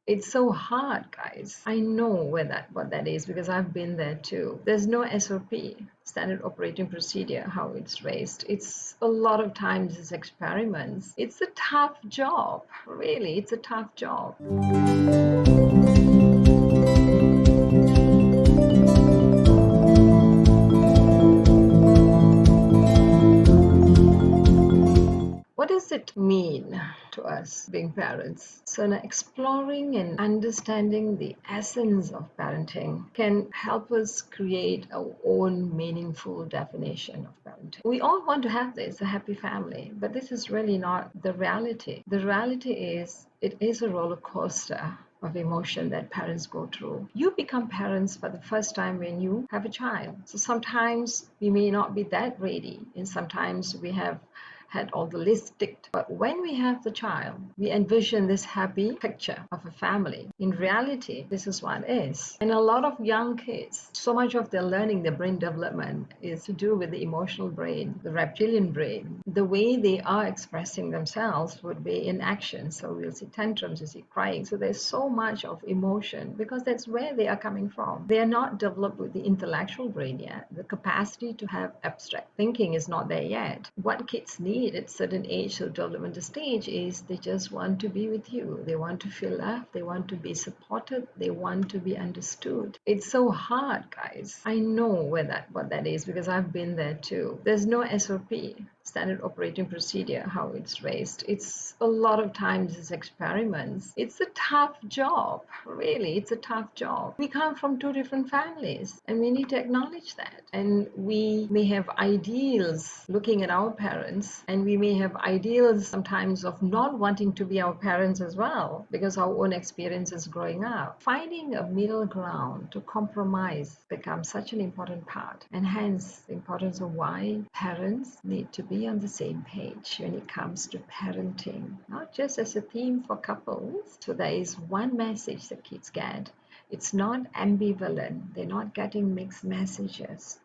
It's so hard, guys. I know what that is because I've been there too. There's no SOP, standard operating procedure, how it's raised. It's a lot of times it's experiments. It's a tough job. Really, it's a tough job. What does it mean to us being parents? So now exploring and understanding the essence of parenting can help us create our own meaningful definition of parenting. We all want to have this, a happy family, but this is really not the reality. The reality is it is a roller coaster of emotion that parents go through. You become parents for the first time when you have a child. So sometimes we may not be that ready, and sometimes we have had all the lists ticked. But when we have the child, we envision this happy picture of a family. In reality, this is what it is. And a lot of young kids, so much of their learning, their brain development is to do with the emotional brain, the reptilian brain. The way they are expressing themselves would be in action. So we'll see tantrums, we'll see crying. So there's so much of emotion because that's where they are coming from. They are not developed with the intellectual brain yet. The capacity to have abstract thinking is not there yet. What kids need at certain age or developmental stage is they just want to be with you. They want to feel loved. They want to be supported. They want to be understood. It's so hard, guys. I know what that is because I've been there too. There's no SOP, standard operating procedure, how it's raised. It's a lot of times it's experiments. It's a tough job. Really, it's a tough job. We come from two different families and we need to acknowledge that. And we may have ideals looking at our parents, and we may have ideals sometimes of not wanting to be our parents as well because our own experiences growing up. Finding a middle ground to compromise becomes such an important part, and hence the importance of why parents need to be on the same page when it comes to parenting, not just as a theme for couples. So there is one message that kids get. It's not ambivalent. They're not getting mixed messages.